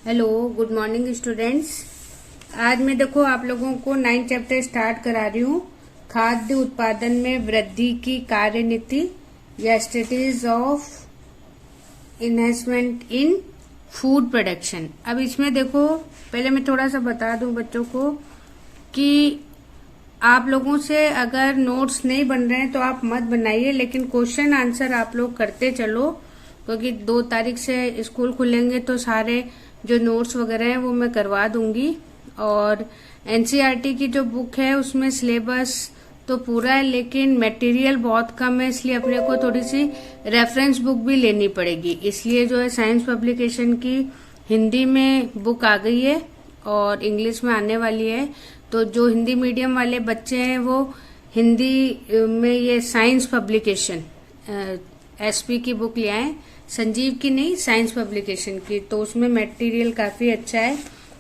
Hello, good morning students. आज मैं देखो आप लोगों को 9th चैप्टर स्टार्ट करा रही हूँ। खाद्य उत्पादन में वृद्धि की कार्यनीति या strategies of investment in food production. अब इसमें देखो, पहले मैं थोड़ा सा बता दूं बच्चों को कि आप लोगों से अगर नोट्स नहीं बन रहे हैं तो आप मत बनाइए, लेकिन क्वेश्चन आंसर आप लोग करते चलो, क्योंकि 2 तारीख से स्कूल खुलेंगे तो सारे जो नोट्स वगैरह हैं वो मैं करवा दूंगी। और एनसीईआरटी की जो बुक है उसमें सिलेबस तो पूरा है, लेकिन मटेरियल बहुत कम है, इसलिए अपने को थोड़ी सी रेफरेंस बुक भी लेनी पड़ेगी। इसलिए जो है साइंस पब्लिकेशन की हिंदी में बुक आ गई है और इंग्लिश में आने वाली है। तो जो हिंदी मीडियम वाले बच्चे हैं वो हिंदी में ये साइंस पब्लिकेशन एसपी की बुक ले आए, संजीव की नहीं, साइंस पब्लिकेशन की। तो उसमें मटेरियल काफी अच्छा है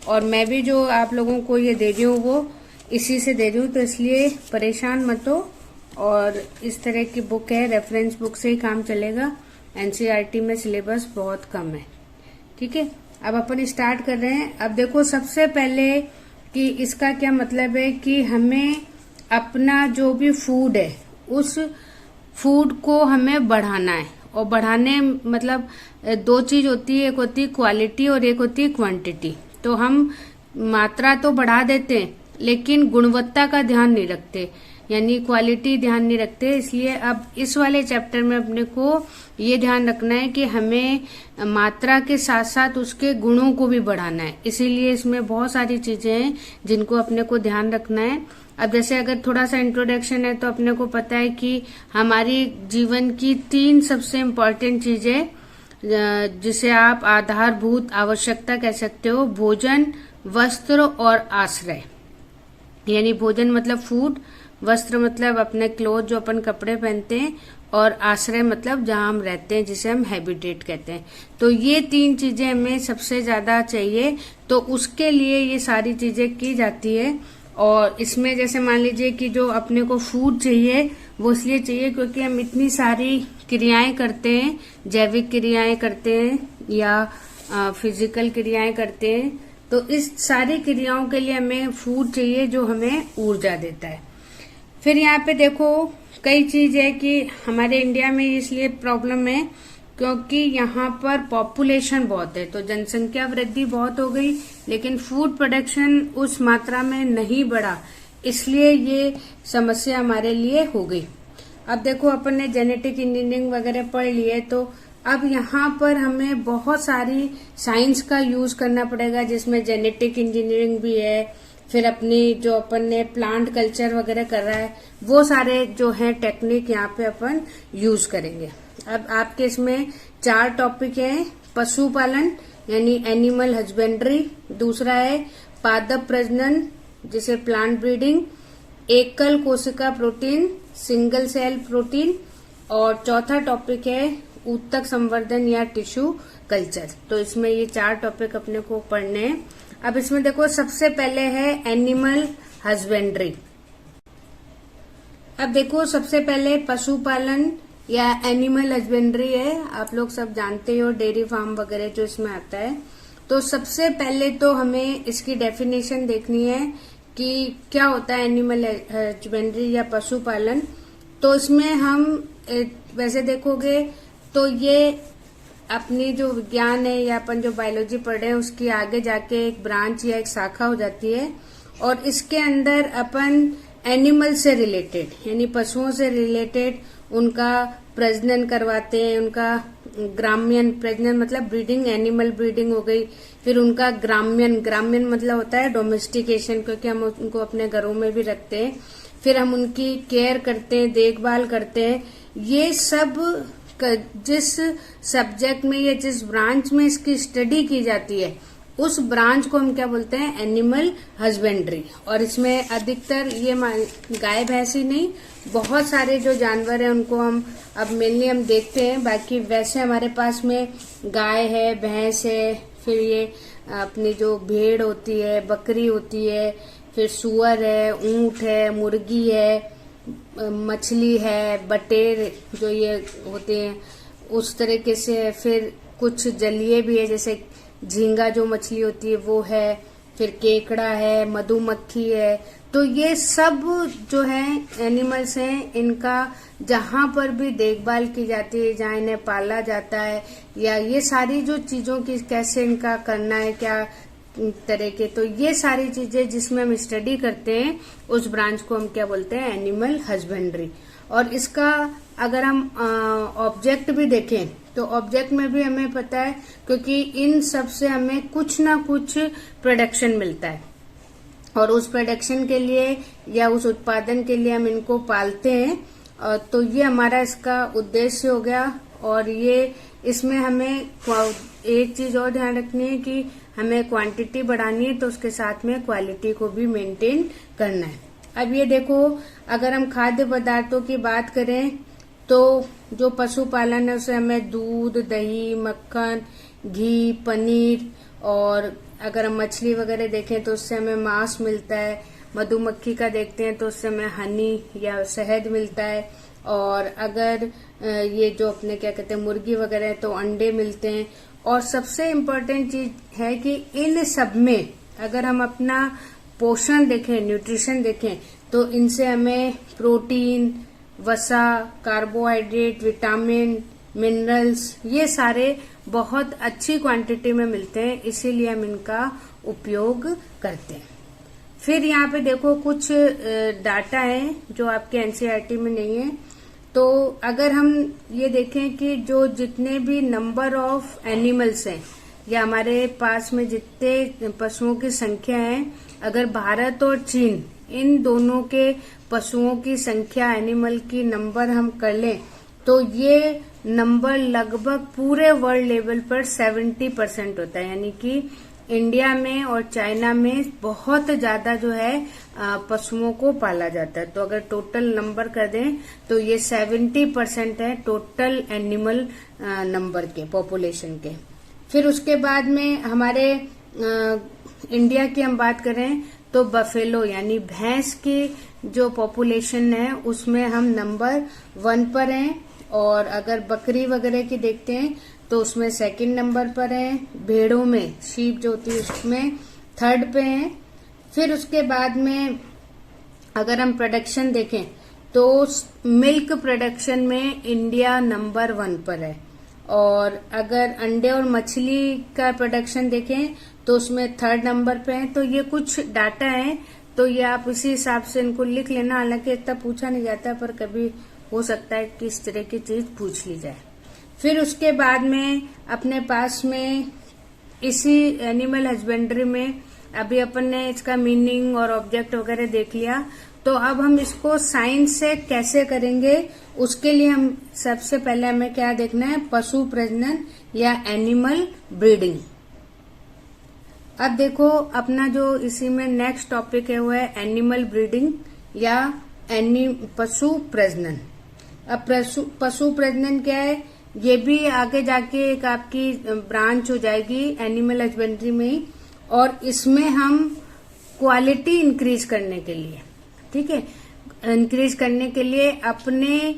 और मैं भी जो आप लोगों को ये दे रही हूँ वो इसी से दे रही हूँ, तो इसलिए परेशान मत हो। और इस तरह की बुक है, रेफरेंस बुक से ही काम चलेगा। एनसीईआरटी में सिलेबस बहुत कम है। ठीक है, अब अपन स्टार्ट कर रहे हैं। अब देखो, सबसे पहले कि इसका क्या मतलब है कि हमें अपना जो भी फूड है उस फूड को हमें बढ़ाना है। और बढ़ाने मतलब 2 चीज होती है, एक होती है क्वालिटी और एक होती है क्वांटिटी। तो हम मात्रा तो बढ़ा देते हैं लेकिन गुणवत्ता का ध्यान नहीं रखते, यानी क्वालिटी ध्यान नहीं रखते। इसलिए अब इस वाले चैप्टर में अपने को ये ध्यान रखना है कि हमें मात्रा के साथ साथ उसके गुणों को भी बढ़ाना है। इसीलिए इसमें बहुत सारी चीजें हैं जिनको अपने को ध्यान रखना है। अब जैसे अगर थोड़ा सा इंट्रोडक्शन है तो अपने को पता है कि हमारी जीवन की 3 सबसे इम्पोर्टेंट चीजें, जिसे आप आधारभूत आवश्यकता कह सकते हो, भोजन, वस्त्र और आश्रय। यानी भोजन मतलब फूड, वस्त्र मतलब अपने क्लोथ जो अपन कपड़े पहनते हैं, और आश्रय मतलब जहां हम रहते हैं, जिसे हम हैबिटेट कहते हैं। तो ये 3 चीजें हमें सबसे ज्यादा चाहिए, तो उसके लिए ये सारी चीजें की जाती है। और इसमें जैसे मान लीजिए कि जो अपने को फूड चाहिए वो इसलिए चाहिए क्योंकि हम इतनी सारी क्रियाएं करते हैं, जैविक क्रियाएं करते हैं या फिजिकल क्रियाएं करते हैं। तो इस सारी क्रियाओं के लिए हमें फूड चाहिए जो हमें ऊर्जा देता है। फिर यहाँ पे देखो, कई चीज है कि हमारे इंडिया में इसलिए प्रॉब्लम है क्योंकि यहाँ पर पॉपुलेशन बहुत है, तो जनसंख्या वृद्धि बहुत हो गई लेकिन फूड प्रोडक्शन उस मात्रा में नहीं बढ़ा, इसलिए ये समस्या हमारे लिए हो गई। अब देखो, अपन ने जेनेटिक इंजीनियरिंग वगैरह पढ़ ली है, तो अब यहाँ पर हमें बहुत सारी साइंस का यूज करना पड़ेगा, जिसमें जेनेटिक इंजीनियरिंग भी है। फिर अपनी जो अपन ने प्लांट कल्चर वगैरह कर रहा है, वो सारे जो है टेक्निक यहाँ पे अपन यूज करेंगे। अब आपके इसमें 4 टॉपिक हैं। पशुपालन यानी एनिमल हस्बेंड्री, दूसरा है पादप प्रजनन जिसे प्लांट ब्रीडिंग, एकल कोशिका प्रोटीन, सिंगल सेल प्रोटीन, और चौथा टॉपिक है ऊतक संवर्धन या टिश्यू कल्चर। तो इसमें ये 4 टॉपिक अपने को पढ़ने हैं। अब इसमें देखो, सबसे पहले है एनिमल हस्बेंड्री। अब देखो, सबसे पहले पशुपालन या एनिमल हस्बेंड्री है, आप लोग सब जानते हो, डेयरी फार्म वगैरह जो इसमें आता है। तो सबसे पहले तो हमें इसकी डेफिनेशन देखनी है कि क्या होता है एनिमल हस्बेंड्री या पशुपालन। तो इसमें हम वैसे देखोगे तो ये अपनी जो विज्ञान है या अपन जो बायोलॉजी पढ़ रहे हैं उसकी आगे जाके एक ब्रांच या एक शाखा हो जाती है, और इसके अंदर अपन एनिमल से रिलेटेड यानी पशुओं से रिलेटेड उनका प्रजनन करवाते हैं। उनका ग्राम्यन प्रजनन मतलब ब्रीडिंग, एनिमल ब्रीडिंग हो गई। फिर उनका ग्राम्यन मतलब होता है डोमेस्टिकेशन, क्योंकि हम उनको अपने घरों में भी रखते हैं। फिर हम उनकी केयर करते हैं, देखभाल करते हैं। ये सब जिस सब्जेक्ट में या जिस ब्रांच में इसकी स्टडी की जाती है उस ब्रांच को हम क्या बोलते हैं, एनिमल हस्बेंड्री। और इसमें अधिकतर ये गाय भैंस ही नहीं, बहुत सारे जो जानवर हैं उनको हम अब मेनली हम देखते हैं। बाकी वैसे हमारे पास में गाय है, भैंस है, फिर ये अपनी जो भेड़ होती है, बकरी होती है, फिर सुअर है, ऊंट है, मुर्गी है, मछली है, बटेर जो ये होते हैं उस तरीके से। फिर कुछ जलीय भी है, जैसे झींगा जो मछली होती है वो है, फिर केकड़ा है, मधुमक्खी है। तो ये सब जो है एनिमल्स हैं, इनका जहां पर भी देखभाल की जाती है, जहां इन्हें पाला जाता है, या ये सारी जो चीजों की कैसे इनका करना है, क्या तरह के, तो ये सारी चीजें जिसमें हम स्टडी करते हैं उस ब्रांच को हम क्या बोलते हैं, एनिमल हस्बेंड्री। और इसका अगर हम ऑब्जेक्ट भी देखें तो ऑब्जेक्ट में भी हमें पता है, क्योंकि इन सब से हमें कुछ ना कुछ प्रोडक्शन मिलता है, और उस प्रोडक्शन के लिए या उस उत्पादन के लिए हम इनको पालते हैं। तो ये हमारा इसका उद्देश्य हो गया। और ये इसमें हमें एक चीज और ध्यान रखनी है कि हमें क्वांटिटी बढ़ानी है, तो उसके साथ में क्वालिटी को भी मेंटेन करना है। अब ये देखो, अगर हम खाद्य पदार्थों की बात करें तो जो पशुपालन है उसे हमें दूध, दही, मक्खन, घी, पनीर, और अगर हम मछली वगैरह देखें तो उससे हमें मांस मिलता है। मधुमक्खी का देखते हैं तो उससे हमें हनी या शहद मिलता है। और अगर ये जो अपने क्या कहते हैं मुर्गी वगैरह है तो अंडे मिलते हैं। और सबसे इम्पोर्टेंट चीज है कि इन सब में अगर हम अपना पोषण देखें, न्यूट्रिशन देखें, तो इनसे हमें प्रोटीन, वसा, कार्बोहाइड्रेट, विटामिन, मिनरल्स, ये सारे बहुत अच्छी क्वांटिटी में मिलते हैं, इसीलिए हम इनका उपयोग करते हैं। फिर यहाँ पे देखो कुछ डाटा है जो आपके एनसीईआरटी में नहीं है। तो अगर हम ये देखें कि जो जितने भी नंबर ऑफ एनिमल्स हैं या हमारे पास में जितने पशुओं की संख्या है, अगर भारत और चीन इन दोनों के पशुओं की संख्या, एनिमल की नंबर हम कर लें तो ये नंबर लगभग पूरे वर्ल्ड लेवल पर 70% होता है। यानी कि इंडिया में और चाइना में बहुत ज्यादा जो है पशुओं को पाला जाता है। तो अगर टोटल नंबर कर दें तो ये 70% है टोटल एनिमल नंबर के, पॉपुलेशन के। फिर उसके बाद में हमारे इंडिया की हम बात करें तो बफेलो यानी भैंस की जो पॉपुलेशन है उसमें हम नंबर 1 पर हैं। और अगर बकरी वगैरह की देखते हैं तो उसमें 2nd नंबर पर है। भेड़ों में, शीप जो होती है उसमें 3rd पे हैं। फिर उसके बाद में अगर हम प्रोडक्शन देखें तो मिल्क प्रोडक्शन में इंडिया नंबर 1 पर है। और अगर अंडे और मछली का प्रोडक्शन देखें तो उसमें 3rd नंबर पे है। तो ये कुछ डाटा है, तो ये आप इसी हिसाब से इनको लिख लेना। हालांकि इतना पूछा नहीं जाता, पर कभी हो सकता है कि इस तरह की चीज पूछ ली जाए। फिर उसके बाद में अपने पास में इसी एनिमल हस्बेंड्री में अभी अपन ने इसका मीनिंग और ऑब्जेक्ट वगैरह देख लिया। तो अब हम इसको साइंस से कैसे करेंगे, उसके लिए हम सबसे पहले हमें क्या देखना है, पशु प्रजनन या एनिमल ब्रीडिंग। अब देखो अपना जो इसी में नेक्स्ट टॉपिक है वो है एनिमल ब्रीडिंग या पशु प्रजनन। अब पशु प्रजनन क्या है, ये भी आगे जाके एक आपकी ब्रांच हो जाएगी एनिमल हस्बेंड्री में ही। और इसमें हम क्वालिटी इंक्रीज करने के लिए, ठीक है, इंक्रीज करने के लिए अपने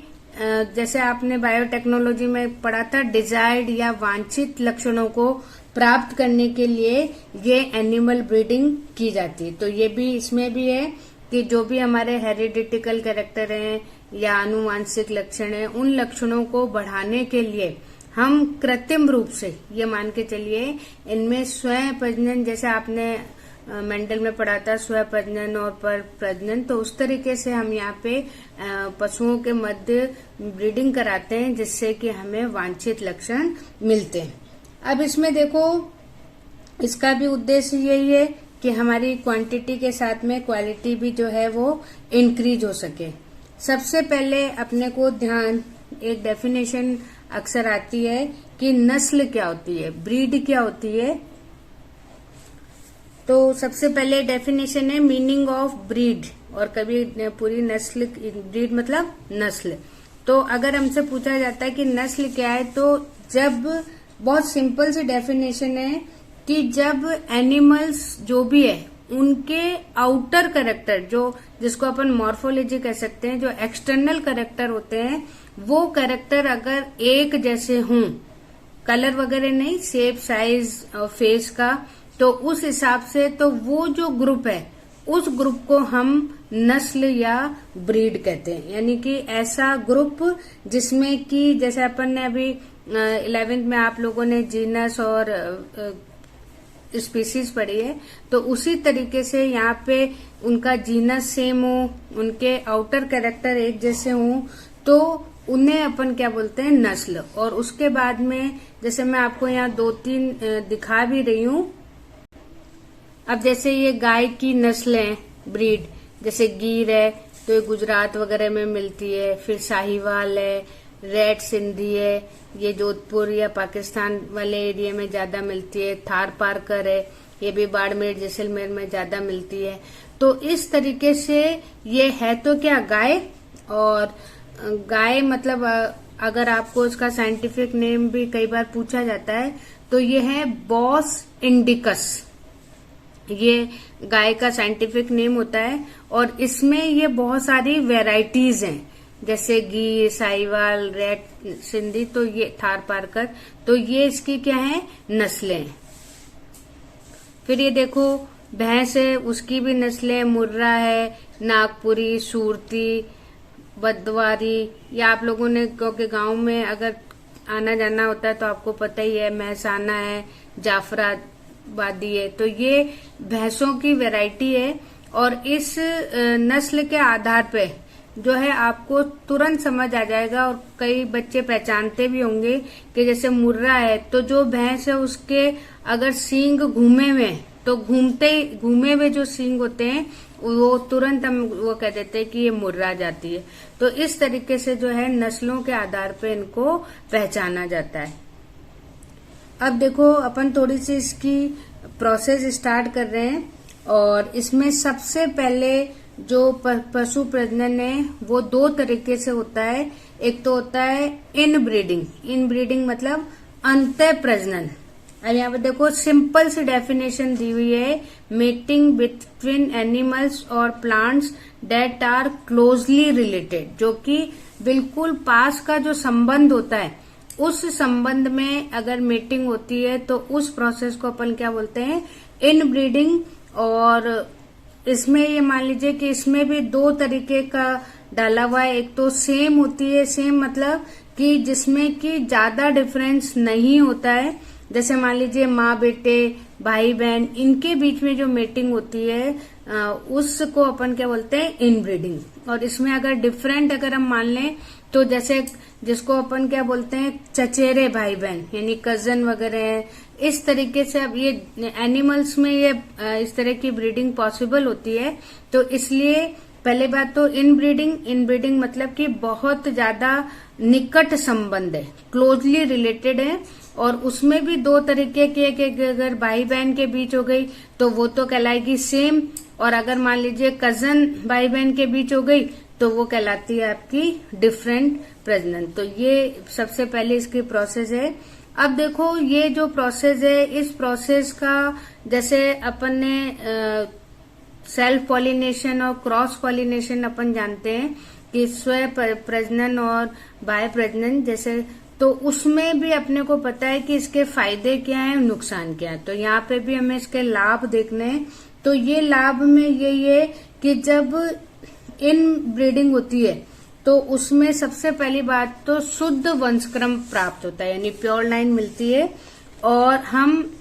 जैसे आपने बायोटेक्नोलॉजी में पढ़ा था, डिजायर्ड या वांछित लक्षणों को प्राप्त करने के लिए ये एनिमल ब्रीडिंग की जाती है। तो ये भी इसमें भी है कि जो भी हमारे हेरिडिटिकल कैरेक्टर हैं या आनुवांशिक लक्षण हैं, उन लक्षणों को बढ़ाने के लिए हम कृत्रिम रूप से ये मान के चलिए इनमें स्वयं प्रजनन, जैसे आपने मेंडल में पढ़ा था स्वयं प्रजनन और पर प्रजनन, तो उस तरीके से हम यहाँ पे पशुओं के मध्य ब्रीडिंग कराते हैं जिससे कि हमें वांछित लक्षण मिलते हैं। अब इसमें देखो इसका भी उद्देश्य यही है कि हमारी क्वांटिटी के साथ में क्वालिटी भी जो है वो इंक्रीज हो सके। सबसे पहले अपने को ध्यान, एक डेफिनेशन अक्सर आती है कि नस्ल क्या होती है, ब्रीड क्या होती है। तो सबसे पहले डेफिनेशन है मीनिंग ऑफ ब्रीड, और कभी पूरी नस्ल, ब्रीड मतलब नस्ल। तो अगर हमसे पूछा जाता है कि नस्ल क्या है, तो जब, बहुत सिंपल सी डेफिनेशन है कि जब एनिमल्स जो भी है उनके आउटर कैरेक्टर, जो जिसको अपन मॉर्फोलॉजी कह सकते हैं, जो एक्सटर्नल कैरेक्टर होते हैं, वो कैरेक्टर अगर एक जैसे हों कलर वगैरह नहीं, शेप साइज और फेस का। तो उस हिसाब से तो वो जो ग्रुप है उस ग्रुप को हम नस्ल या ब्रीड कहते हैं। यानी कि ऐसा ग्रुप जिसमें कि जैसे अपन ने अभी 11th में आप लोगों ने जीनस और स्पीसीज पढ़ी है, तो उसी तरीके से यहाँ पे उनका जीनस सेम हो, उनके आउटर कैरेक्टर एक जैसे हों, तो उन्हें अपन क्या बोलते हैं, नस्ल। और उसके बाद में जैसे मैं आपको यहाँ 2-3 दिखा भी रही हूँ। अब जैसे ये गाय की नस्ल है, ब्रीड, जैसे गिर है तो ये गुजरात वगैरह में मिलती है, फिर साहिवाल है, रेड सिंधी है, ये जोधपुर या पाकिस्तान वाले एरिया में ज्यादा मिलती है, थार पारकर है, ये भी बाड़मेर जैसलमेर में ज्यादा मिलती है। तो इस तरीके से ये है तो क्या, गाय। और गाय मतलब अगर आपको इसका साइंटिफिक नेम भी कई बार पूछा जाता है तो ये है बॉस इंडिकस, ये गाय का साइंटिफिक नेम होता है। और इसमें ये बहुत सारी वेराइटीज हैं, जैसे गी, साहिवाल, रेड सिंधी, तो ये थार पारकर, तो ये इसकी क्या है, नस्लें। फिर ये देखो भैंस है, उसकी भी नस्लें, मुर्रा है, नागपुरी, सूरती, बदवारी। या आप लोगों ने, क्योंकि गांव में अगर आना जाना होता है तो आपको पता ही है, महसाना है, जाफराबादी है, तो ये भैंसों की वैरायटी है। और इस नस्ल के आधार पे जो है आपको तुरंत समझ आ जाएगा, और कई बच्चे पहचानते भी होंगे कि जैसे मुर्रा है तो जो भैंस है उसके अगर सींग घूमे हुए, तो घूमे हुए जो सींग होते हैं वो तुरंत हम वो कह देते हैं कि ये मुर्रा जाती है। तो इस तरीके से जो है नस्लों के आधार पे इनको पहचाना जाता है। अब देखो अपन थोड़ी सी इसकी प्रोसेस स्टार्ट कर रहे हैं, और इसमें सबसे पहले जो पशु प्रजनन है वो 2 तरीके से होता है। एक तो होता है इनब्रीडिंग, इनब्रीडिंग मतलब अंतः प्रजनन। अब यहाँ पे देखो सिंपल सी डेफिनेशन दी हुई है, मेटिंग बिटवीन एनिमल्स और plants that are closely related, जो कि बिल्कुल पास का जो संबंध होता है, उस संबंध में अगर मेटिंग होती है तो उस प्रोसेस को अपन क्या बोलते हैं, इनब्रीडिंग। और इसमें ये मान लीजिए कि इसमें भी 2 तरीके का डाला हुआ है। एक तो सेम होती है, सेम मतलब कि जिसमें कि ज्यादा डिफरेंस नहीं होता है, जैसे मान लीजिए माँ बेटे, भाई बहन, इनके बीच में जो मेटिंग होती है उसको अपन क्या बोलते हैं, इनब्रीडिंग। और इसमें अगर डिफरेंट अगर हम मान लें तो जैसे जिसको अपन क्या बोलते हैं, चचेरे भाई बहन, यानी कजन वगैरह है, इस तरीके से। अब ये एनिमल्स में ये इस तरह की ब्रीडिंग पॉसिबल होती है। तो इसलिए पहले बात तो इनब्रीडिंग मतलब कि बहुत ज्यादा निकट संबंध है, क्लोजली रिलेटेड है। और उसमें भी 2 तरीके के, कि अगर भाई बहन के बीच हो गई तो वो तो कहलाएगी सेम, और अगर मान लीजिए कजन भाई बहन के बीच हो गई तो वो कहलाती है आपकी डिफरेंट प्रजनन। तो ये सबसे पहले इसकी प्रोसेस है। अब देखो ये जो प्रोसेस है, इस प्रोसेस का जैसे अपन ने सेल्फ पॉलिनेशन और क्रॉस पॉलिनेशन अपन जानते हैं कि स्व प्रजनन और बाह्य प्रजनन जैसे, तो उसमें भी अपने को पता है कि इसके फायदे क्या हैं, नुकसान क्या है। तो यहाँ पे भी हमें इसके लाभ देखने हैं। तो ये लाभ में यही है कि जब इन ब्रीडिंग होती है तो उसमें सबसे पहली बात तो शुद्ध वंशक्रम प्राप्त होता है, यानी प्योर लाइन मिलती है, और हम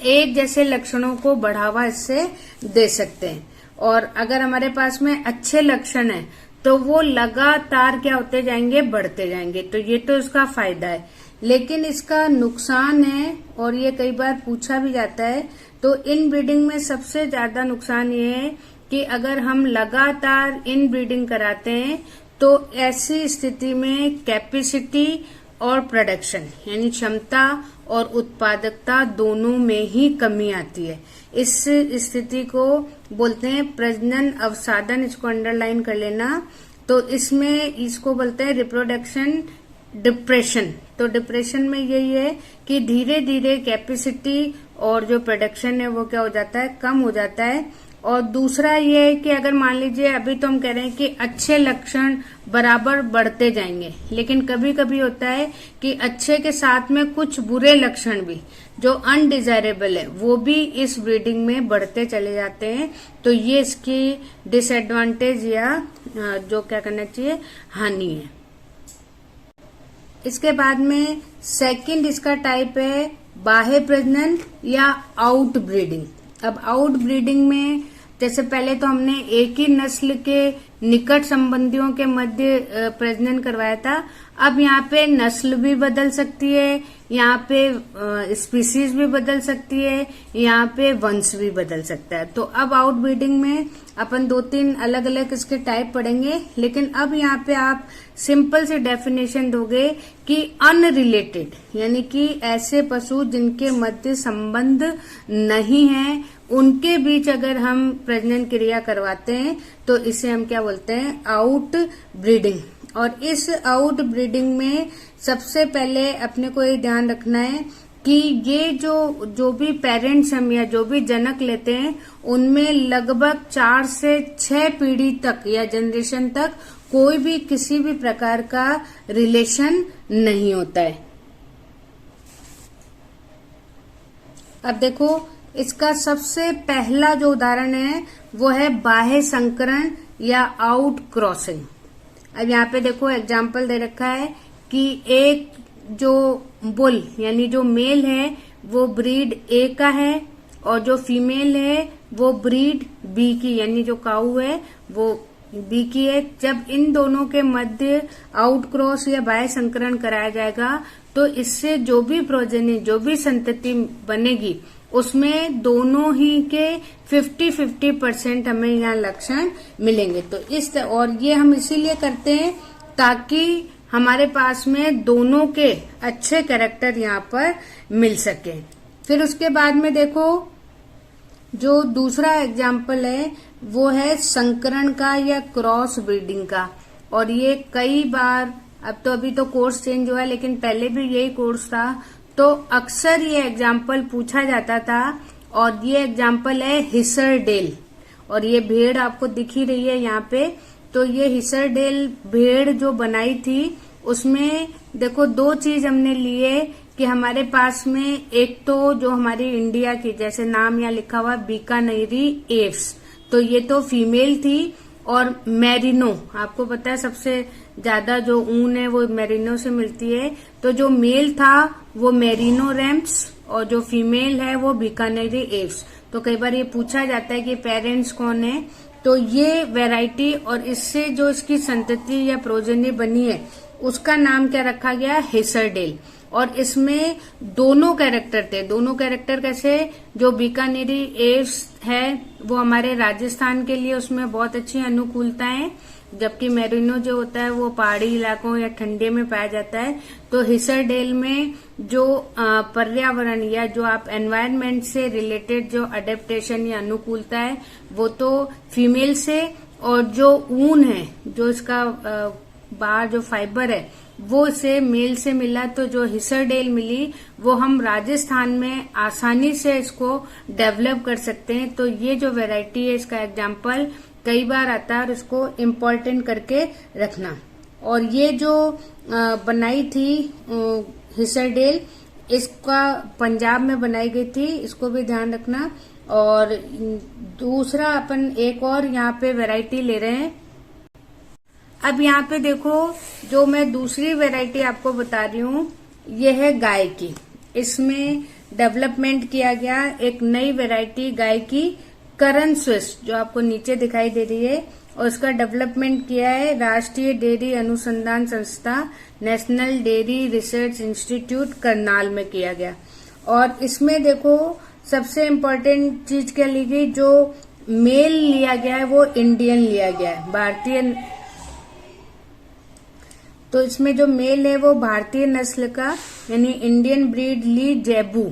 एक जैसे लक्षणों को बढ़ावा इससे दे सकते हैं। और अगर हमारे पास में अच्छे लक्षण है तो वो लगातार क्या होते जाएंगे, बढ़ते जाएंगे। तो ये तो इसका फायदा है। लेकिन इसका नुकसान है, और ये कई बार पूछा भी जाता है। तो इन ब्रीडिंग में सबसे ज्यादा नुकसान ये है कि अगर हम लगातार इन ब्रीडिंग कराते हैं तो ऐसी स्थिति में कैपेसिटी और प्रोडक्शन, यानी क्षमता और उत्पादकता दोनों में ही कमी आती है। इस स्थिति को बोलते हैं प्रजनन अवसादन, इसको अंडरलाइन कर लेना। तो इसमें इसको बोलते हैं रिप्रोडक्शन डिप्रेशन। तो डिप्रेशन में यही है कि धीरे धीरे कैपेसिटी और जो प्रोडक्शन है वो क्या हो जाता है, कम हो जाता है। और दूसरा ये है कि अगर मान लीजिए अभी तो हम कह रहे हैं कि अच्छे लक्षण बराबर बढ़ते जाएंगे, लेकिन कभी कभी होता है कि अच्छे के साथ में कुछ बुरे लक्षण भी जो अनडिजायरेबल है वो भी इस ब्रीडिंग में बढ़ते चले जाते हैं। तो ये इसकी डिसएडवांटेज या जो क्या करना चाहिए हानि है। इसके बाद में सेकंड इसका टाइप है बाह्य प्रजनन या आउट ब्रीडिंग। अब आउट ब्रीडिंग में जैसे पहले तो हमने एक ही नस्ल के निकट संबंधियों के मध्य प्रजनन करवाया था, अब यहाँ पे नस्ल भी बदल सकती है, यहाँ पे स्पीसीज भी बदल सकती है, यहाँ पे वंश भी बदल सकता है। तो अब आउट ब्रीडिंग में अपन 2-3 अलग अलग इसके टाइप पढ़ेंगे, लेकिन अब यहाँ पे आप सिंपल से डेफिनेशन दोगे कि अनरिलेटेड यानी कि ऐसे पशु जिनके मध्य संबंध नहीं है उनके बीच अगर हम प्रजनन क्रिया करवाते हैं तो इसे हम क्या बोलते हैं, आउट ब्रीडिंग। और इस आउट ब्रीडिंग में सबसे पहले अपने को ये ध्यान रखना है कि ये जो भी पेरेंट्स हम या जो भी जनक लेते हैं उनमें लगभग 4 से 6 पीढ़ी तक या जनरेशन तक कोई भी किसी भी प्रकार का रिलेशन नहीं होता है। अब देखो इसका सबसे पहला जो उदाहरण है वो है बाह्य संकरण या आउट क्रॉसिंग। अब यहाँ पे देखो एग्जाम्पल दे रखा है कि एक जो बुल यानी जो मेल है वो ब्रीड ए का है और जो फीमेल है वो ब्रीड बी की यानी जो काऊ है वो बी की है। जब इन दोनों के मध्य आउट क्रॉस या बाह्य संकरण कराया जाएगा तो इससे जो भी प्रोजेनी जो भी संतति बनेगी उसमें दोनों ही के 50-50% हमें यहाँ लक्षण मिलेंगे। तो इस और ये हम इसीलिए करते हैं ताकि हमारे पास में दोनों के अच्छे कैरेक्टर यहाँ पर मिल सके। फिर उसके बाद में देखो जो दूसरा एग्जाम्पल है वो है संकरण का या क्रॉस ब्रीडिंग का। और ये कई बार अब तो अभी तो कोर्स चेंज हुआ है लेकिन पहले भी यही कोर्स था तो अक्सर ये एग्जाम्पल पूछा जाता था। और ये एग्जाम्पल है हिसरडेल और ये भेड़ आपको दिख ही रही है यहाँ पे। तो ये हिसरडेल भेड़ जो बनाई थी उसमें देखो 2 चीज हमने लिए कि हमारे पास में एक तो जो हमारी इंडिया की जैसे नाम यहाँ लिखा हुआ बीकानेरी एव्स तो ये तो फीमेल थी और मेरिनो आपको पता है सबसे ज्यादा जो ऊन है वो मेरिनो से मिलती है। तो जो मेल था वो मेरिनो रैम्प्स और जो फीमेल है वो बीकानेरी एव्स। तो कई बार ये पूछा जाता है कि पेरेंट्स कौन है, तो ये वैरायटी और इससे जो इसकी संतति या प्रोजेनी बनी है उसका नाम क्या रखा गया, हिसरडेल। और इसमें दोनों कैरेक्टर थे। दोनों कैरेक्टर कैसे, जो बीकानेरी एव्स है वो हमारे राजस्थान के लिए उसमें बहुत अच्छी अनुकूलता है, जबकि मेरिनो जो होता है वो पहाड़ी इलाकों या ठंडे में पाया जाता है। तो हिसरडेल में जो पर्यावरण या जो आप एनवायरनमेंट से रिलेटेड जो अडेप्टेशन या अनुकूलता है वो तो फीमेल से, और जो ऊन है जो इसका बाहर जो फाइबर है वो इसे मेल से मिला। तो जो हिसरडेल मिली वो हम राजस्थान में आसानी से इसको डेवलप कर सकते हैं। तो ये जो वैरायटी है इसका एग्जाम्पल कई बार आता है और इसको इम्पोर्टेंट करके रखना। और ये जो बनाई थी हिसरडेल इसका पंजाब में बनाई गई थी, इसको भी ध्यान रखना। और दूसरा अपन एक और यहाँ पे वैरायटी ले रहे हैं। अब यहाँ पे देखो जो मैं दूसरी वैरायटी आपको बता रही हूँ ये है गाय की। इसमें डेवलपमेंट किया गया एक नई वैरायटी गाय की करण स्विस, जो आपको नीचे दिखाई दे रही है, और इसका डेवलपमेंट किया है राष्ट्रीय डेयरी अनुसंधान संस्था national dairy research institute Karnal में किया गया। और इसमें देखो सबसे इम्पोर्टेंट चीज क्या ली गई, जो मेल लिया गया है वो इंडियन लिया गया है, भारतीय। तो इसमें जो मेल है वो भारतीय नस्ल का यानी इंडियन ब्रीड ली जेबू।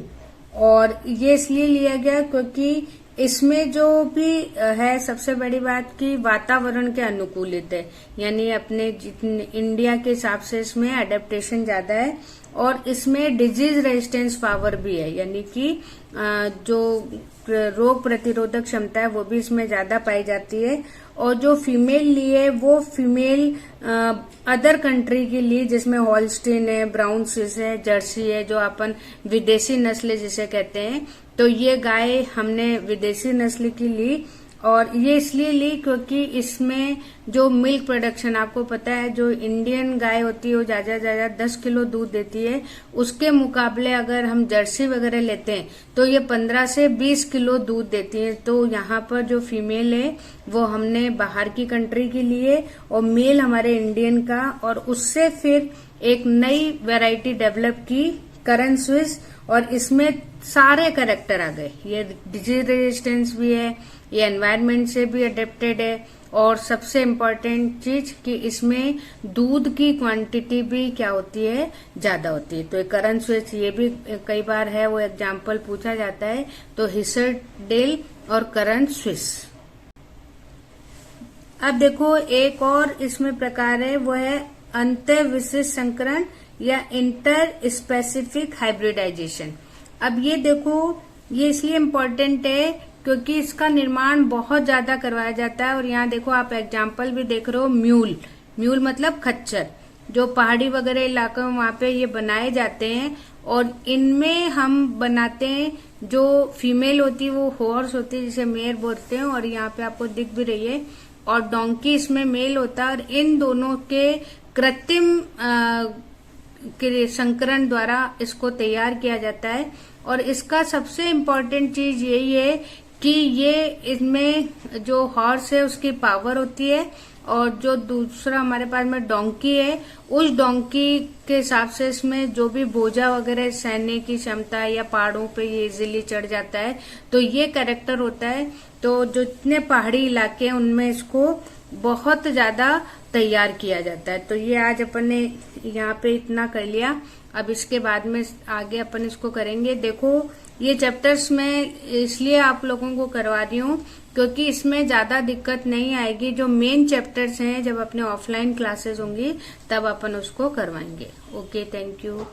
और ये इसलिए लिया गया क्योंकि इसमें जो भी है सबसे बड़ी बात कि वातावरण के अनुकूलित है, यानी अपने इंडिया के हिसाब से इसमें अडेप्टेशन ज्यादा है और इसमें डिजीज रेजिस्टेंस पावर भी है, यानी कि जो रोग प्रतिरोधक क्षमता है वो भी इसमें ज्यादा पाई जाती है। और जो फीमेल लिए वो फीमेल अदर कंट्री के लिए जिसमें हॉलस्टीन है, ब्राउन स्विस है, जर्सी है, जो अपन विदेशी नस्ल जिसे कहते हैं, तो ये गाय हमने विदेशी नस्ल की ली। और ये इसलिए ली क्योंकि इसमें जो मिल्क प्रोडक्शन, आपको पता है जो इंडियन गाय होती है वो ज्यादा 10 किलो दूध देती है, उसके मुकाबले अगर हम जर्सी वगैरह लेते हैं तो ये 15 से 20 किलो दूध देती है। तो यहाँ पर जो फीमेल है वो हमने बाहर की कंट्री के लिए और मेल हमारे इंडियन का, और उससे फिर एक नई वैरायटी डेवलप की करन स्विस, और इसमें सारे कैरेक्टर आ गए। ये डिजीज रेजिस्टेंस भी है, ये एनवायरनमेंट से भी अडेप्टेड है, और सबसे इम्पोर्टेंट चीज कि इसमें दूध की क्वांटिटी भी क्या होती है, ज्यादा होती है। तो करन स्विस ये भी कई बार है वो एग्जाम्पल पूछा जाता है, तो हिसरडेल और करन स्विस। अब देखो एक और इसमें प्रकार है, वो है अंतर विशिष्ट संकरण या इंटर स्पेसिफिक हाइब्रिडाइजेशन। अब ये देखो ये इसलिए इम्पोर्टेंट है क्योंकि इसका निर्माण बहुत ज्यादा करवाया जाता है। और यहाँ देखो आप एग्जाम्पल भी देख रहे हो, म्यूल मतलब खच्चर, जो पहाड़ी वगैरह इलाकों में वहां पे ये बनाए जाते हैं। और इनमें हम बनाते हैं, जो फीमेल होती है वो हॉर्स होती है जिसे मेयर बोलते हैं, और यहाँ पे आपको दिख भी रही है, और डोंकी इसमें मेल होता है। और इन दोनों के कृत्रिम संकरण द्वारा इसको तैयार किया जाता है। और इसका सबसे इम्पोर्टेंट चीज यही है कि ये इसमें जो हॉर्स है उसकी पावर होती है, और जो दूसरा हमारे पास में डोंकी है, उस डोंकी के हिसाब से इसमें जो भी बोझा वगैरह सहने की क्षमता है, या पहाड़ों पे ये इजीली चढ़ जाता है, तो ये कैरेक्टर होता है। तो जो इतने पहाड़ी इलाके हैं उनमें इसको बहुत ज्यादा तैयार किया जाता है। तो ये आज अपन ने यहाँ पे इतना कर लिया। अब इसके बाद में आगे अपन इसको करेंगे। देखो ये चैप्टर्स में इसलिए आप लोगों को करवा रही हूँ क्योंकि इसमें ज्यादा दिक्कत नहीं आएगी। जो मेन चैप्टर्स हैं जब अपने ऑफलाइन क्लासेस होंगी तब अपन उसको करवाएंगे। Okay, thank you.